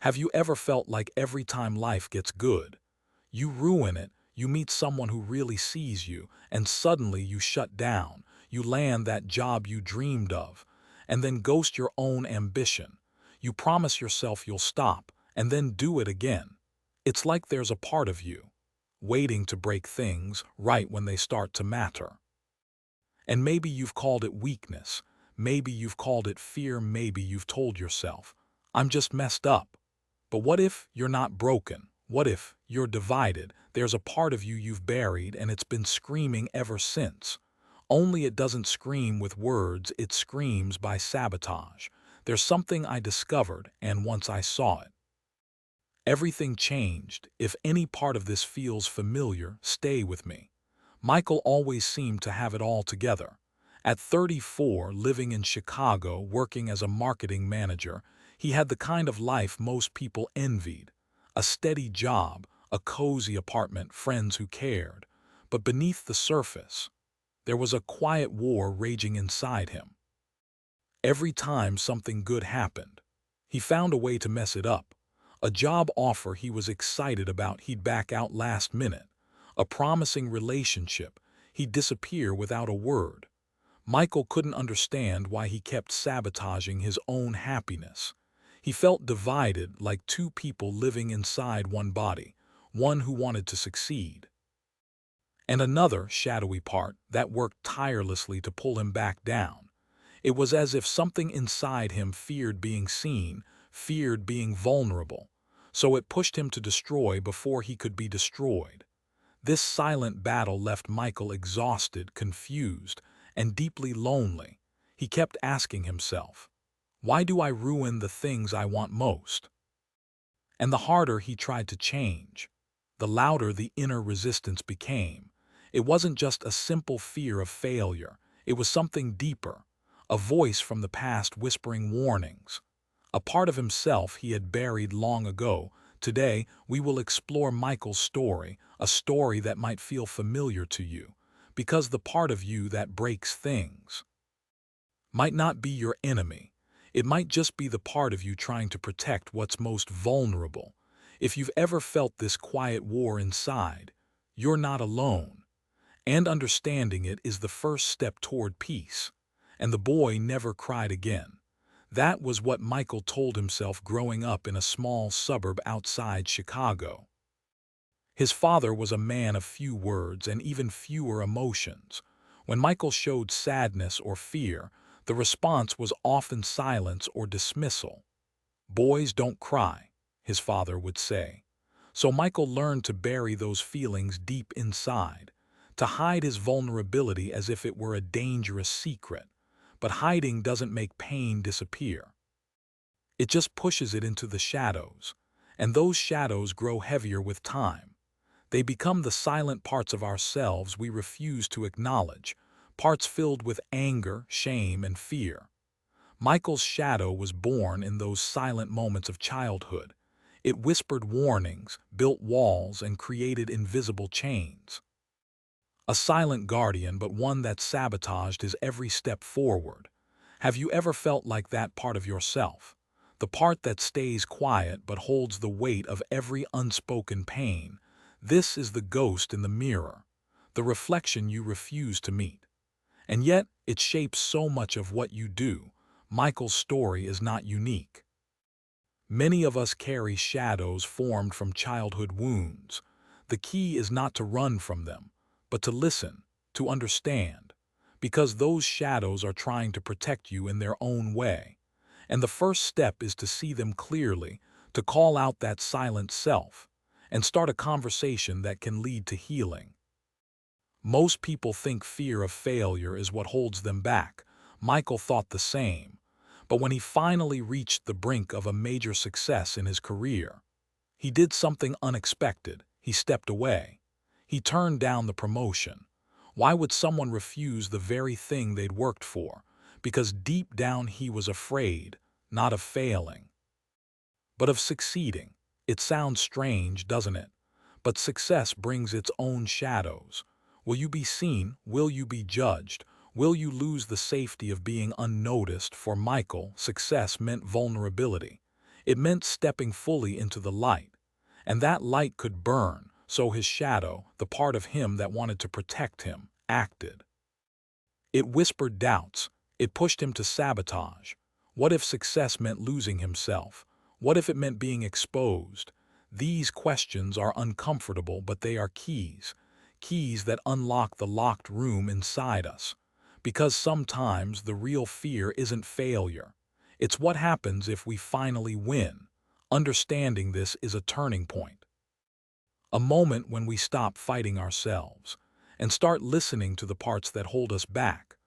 Have you ever felt like every time life gets good, you ruin it, you meet someone who really sees you, and suddenly you shut down, you land that job you dreamed of, and then ghost your own ambition. You promise yourself you'll stop, and then do it again. It's like there's a part of you waiting to break things right when they start to matter. And maybe you've called it weakness, maybe you've called it fear, maybe you've told yourself, I'm just messed up. But what if you're not broken? What if you're divided? There's a part of you you've buried and it's been screaming ever since. Only it doesn't scream with words, it screams by sabotage. There's something I discovered, and once I saw it, everything changed. If any part of this feels familiar, stay with me. Michael always seemed to have it all together. At 34, living in Chicago, working as a marketing manager, he had the kind of life most people envied. A steady job, a cozy apartment, friends who cared. But beneath the surface, there was a quiet war raging inside him. Every time something good happened, he found a way to mess it up. A job offer he was excited about, he'd back out last minute. A promising relationship, he'd disappear without a word. Michael couldn't understand why he kept sabotaging his own happiness. He felt divided, like two people living inside one body, one who wanted to succeed, and another shadowy part that worked tirelessly to pull him back down. It was as if something inside him feared being seen, feared being vulnerable, so it pushed him to destroy before he could be destroyed. This silent battle left Michael exhausted, confused, and deeply lonely. He kept asking himself, why do I ruin the things I want most? And the harder he tried to change, the louder the inner resistance became. It wasn't just a simple fear of failure, it was something deeper, a voice from the past whispering warnings. A part of himself he had buried long ago. Today, we will explore Michael's story, a story that might feel familiar to you, because the part of you that breaks things might not be your enemy. It might just be the part of you trying to protect what's most vulnerable. If you've ever felt this quiet war inside, you're not alone. And understanding it is the first step toward peace. And the boy never cried again. That was what Michael told himself growing up in a small suburb outside Chicago. His father was a man of few words and even fewer emotions. When Michael showed sadness or fear, the response was often silence or dismissal. "Boys don't cry," his father would say. So Michael learned to bury those feelings deep inside, to hide his vulnerability as if it were a dangerous secret. But hiding doesn't make pain disappear. It just pushes it into the shadows, and those shadows grow heavier with time. They become the silent parts of ourselves we refuse to acknowledge, parts filled with anger, shame, and fear. Michael's shadow was born in those silent moments of childhood. It whispered warnings, built walls, and created invisible chains. A silent guardian, but one that sabotaged his every step forward. Have you ever felt like that part of yourself? The part that stays quiet but holds the weight of every unspoken pain. This is the ghost in the mirror, the reflection you refuse to meet. And yet, it shapes so much of what you do. Michael's story is not unique. Many of us carry shadows formed from childhood wounds. The key is not to run from them, but to listen, to understand, because those shadows are trying to protect you in their own way. And the first step is to see them clearly, to call out that silent self, and start a conversation that can lead to healing. Most people think fear of failure is what holds them back. Michael thought the same. But when he finally reached the brink of a major success in his career, he did something unexpected. He stepped away. He turned down the promotion. Why would someone refuse the very thing they'd worked for? Because deep down he was afraid, not of failing, but of succeeding. It sounds strange, doesn't it? But success brings its own shadows. Will you be seen? Will you be judged? Will you lose the safety of being unnoticed? For Michael, success meant vulnerability. It meant stepping fully into the light. And that light could burn, so his shadow, the part of him that wanted to protect him, acted. It whispered doubts. It pushed him to sabotage. What if success meant losing himself? What if it meant being exposed? These questions are uncomfortable, but they are keys. Keys that unlock the locked room inside us. Because sometimes the real fear isn't failure. It's what happens if we finally win. Understanding this is a turning point. A moment when we stop fighting ourselves and start listening to the parts that hold us back.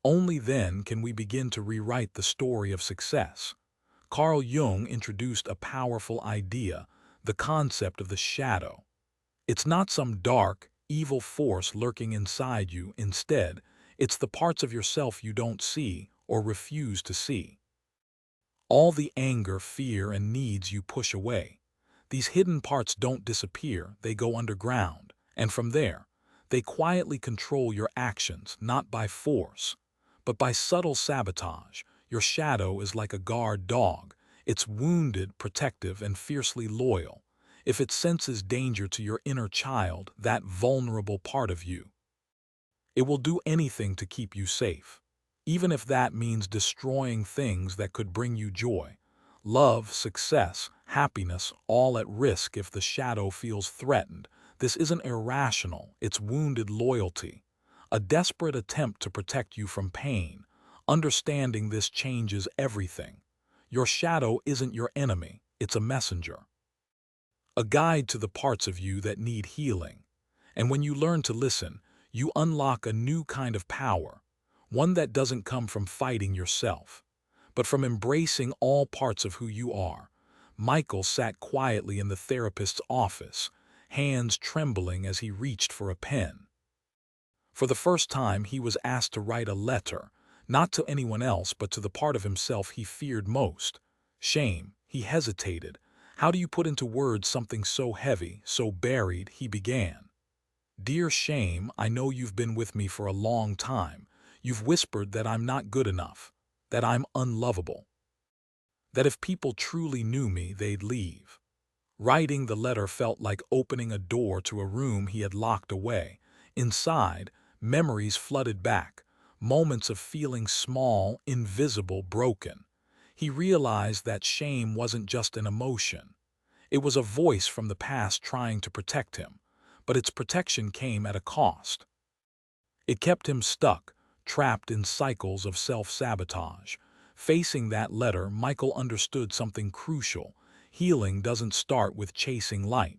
Only then can we begin to rewrite the story of success. Carl Jung introduced a powerful idea, the concept of the shadow. It's not some dark, evil force lurking inside you. Instead, it's the parts of yourself you don't see or refuse to see. All the anger, fear, and needs you push away. These hidden parts don't disappear, they go underground. And from there, they quietly control your actions, not by force, but by subtle sabotage. Your shadow is like a guard dog. It's wounded, protective, and fiercely loyal. If it senses danger to your inner child, that vulnerable part of you, it will do anything to keep you safe, even if that means destroying things that could bring you joy. Love, success, happiness, all at risk if the shadow feels threatened. This isn't irrational, it's wounded loyalty, a desperate attempt to protect you from pain. Understanding this changes everything. Your shadow isn't your enemy, it's a messenger, a guide to the parts of you that need healing. And when you learn to listen, you unlock a new kind of power, one that doesn't come from fighting yourself, but from embracing all parts of who you are. Michael sat quietly in the therapist's office, hands trembling as he reached for a pen. For the first time, he was asked to write a letter, not to anyone else but to the part of himself he feared most. Shame. He hesitated. How do you put into words something so heavy, so buried? He began. Dear Shame, I know you've been with me for a long time. You've whispered that I'm not good enough, that I'm unlovable, that if people truly knew me, they'd leave. Writing the letter felt like opening a door to a room he had locked away. Inside, memories flooded back, moments of feeling small, invisible, broken. He realized that shame wasn't just an emotion. It was a voice from the past trying to protect him, but its protection came at a cost. It kept him stuck, trapped in cycles of self-sabotage. Facing that letter, Michael understood something crucial. Healing doesn't start with chasing light.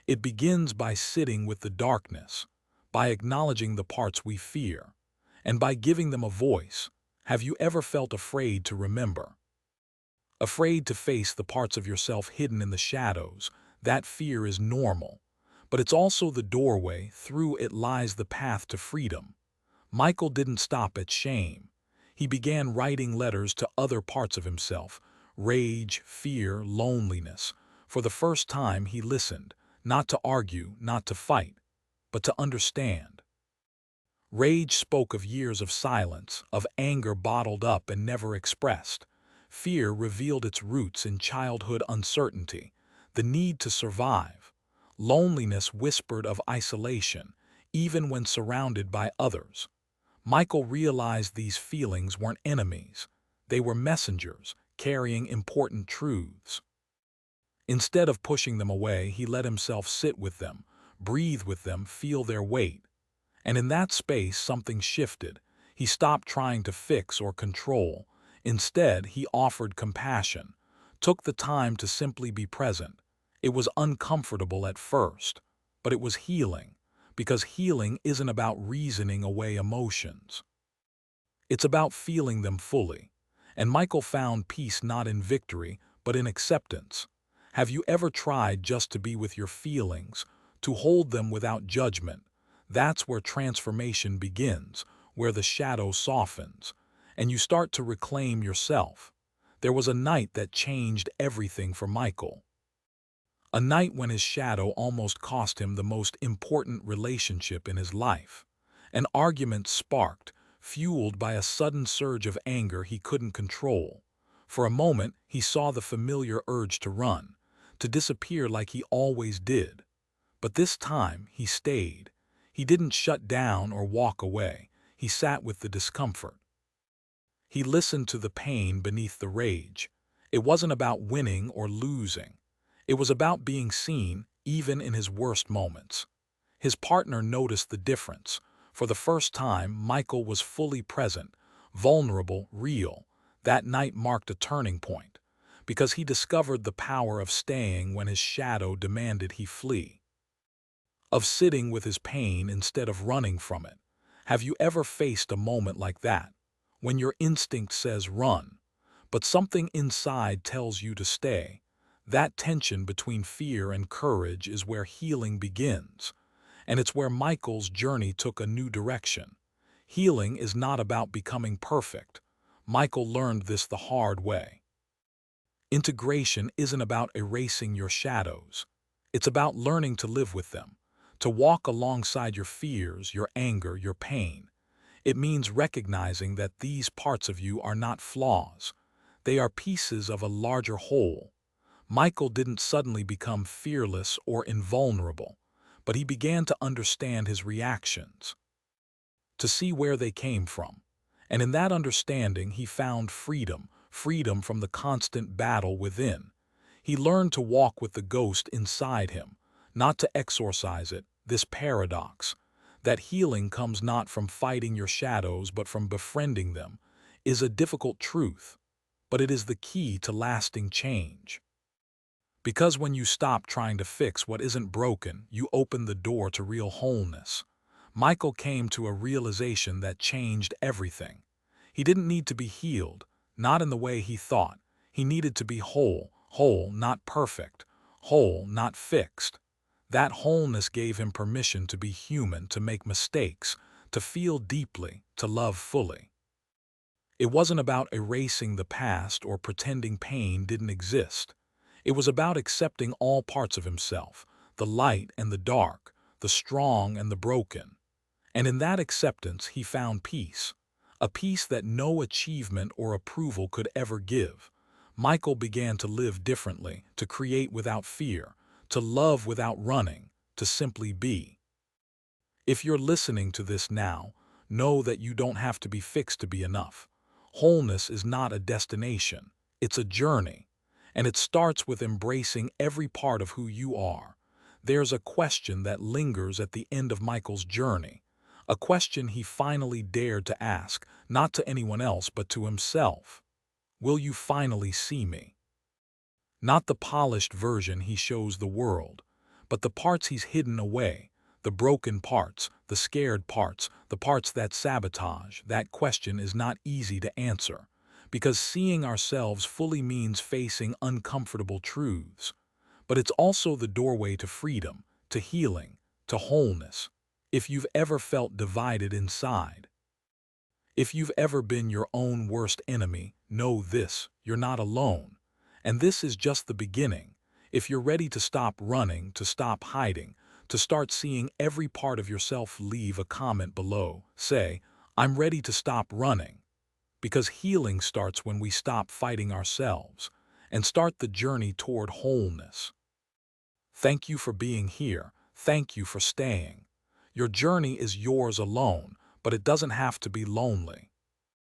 It begins by sitting with the darkness, by acknowledging the parts we fear, and by giving them a voice. Have you ever felt afraid to remember? Afraid to face the parts of yourself hidden in the shadows? That fear is normal, but it's also the doorway. Through it lies the path to freedom. Michael didn't stop at shame. He began writing letters to other parts of himself, rage, fear, loneliness. For the first time, he listened, not to argue, not to fight, but to understand. Rage spoke of years of silence, of anger bottled up and never expressed. Fear revealed its roots in childhood uncertainty, the need to survive. Loneliness whispered of isolation, even when surrounded by others. Michael realized these feelings weren't enemies. They were messengers, carrying important truths. Instead of pushing them away, he let himself sit with them, breathe with them, feel their weight. And in that space, something shifted. He stopped trying to fix or control. Instead, he offered compassion, took the time to simply be present. It was uncomfortable at first, but it was healing, because healing isn't about reasoning away emotions. It's about feeling them fully. And Michael found peace not in victory, but in acceptance. Have you ever tried just to be with your feelings, to hold them without judgment? That's where transformation begins, where the shadow softens, and you start to reclaim yourself. There was a night that changed everything for Michael. A night when his shadow almost cost him the most important relationship in his life. An argument sparked, fueled by a sudden surge of anger he couldn't control. For a moment, he saw the familiar urge to run, to disappear like he always did. But this time, he stayed. He didn't shut down or walk away. He sat with the discomfort. He listened to the pain beneath the rage. It wasn't about winning or losing. It was about being seen, even in his worst moments. His partner noticed the difference. For the first time, Michael was fully present, vulnerable, real. That night marked a turning point, because he discovered the power of staying when his shadow demanded he flee, of sitting with his pain instead of running from it. Have you ever faced a moment like that, when your instinct says run, but something inside tells you to stay? That tension between fear and courage is where healing begins. And it's where Michael's journey took a new direction. Healing is not about becoming perfect. Michael learned this the hard way. Integration isn't about erasing your shadows. It's about learning to live with them, to walk alongside your fears, your anger, your pain. It means recognizing that these parts of you are not flaws. They are pieces of a larger whole. Michael didn't suddenly become fearless or invulnerable, but he began to understand his reactions, to see where they came from. And in that understanding, he found freedom, freedom from the constant battle within. He learned to walk with the ghost inside him, not to exorcise it, this paradox, that healing comes not from fighting your shadows but from befriending them, is a difficult truth, but it is the key to lasting change. Because when you stop trying to fix what isn't broken, you open the door to real wholeness. Michael came to a realization that changed everything. He didn't need to be healed, not in the way he thought. He needed to be whole, whole, not perfect, whole, not fixed. That wholeness gave him permission to be human, to make mistakes, to feel deeply, to love fully. It wasn't about erasing the past or pretending pain didn't exist. It was about accepting all parts of himself, the light and the dark, the strong and the broken. And in that acceptance he found peace, a peace that no achievement or approval could ever give. Michael began to live differently, to create without fear, to love without running, to simply be. If you're listening to this now, know that you don't have to be fixed to be enough. Wholeness is not a destination, it's a journey. And it starts with embracing every part of who you are. There's a question that lingers at the end of Michael's journey, a question he finally dared to ask, not to anyone else but to himself. Will you finally see me? Not the polished version he shows the world, but the parts he's hidden away, the broken parts, the scared parts, the parts that sabotage. That question is not easy to answer, because seeing ourselves fully means facing uncomfortable truths. But it's also the doorway to freedom, to healing, to wholeness. If you've ever felt divided inside, if you've ever been your own worst enemy, know this: you're not alone. And this is just the beginning. If you're ready to stop running, to stop hiding, to start seeing every part of yourself, leave a comment below. Say, I'm ready to stop running. Because healing starts when we stop fighting ourselves and start the journey toward wholeness. Thank you for being here. Thank you for staying. Your journey is yours alone, but it doesn't have to be lonely.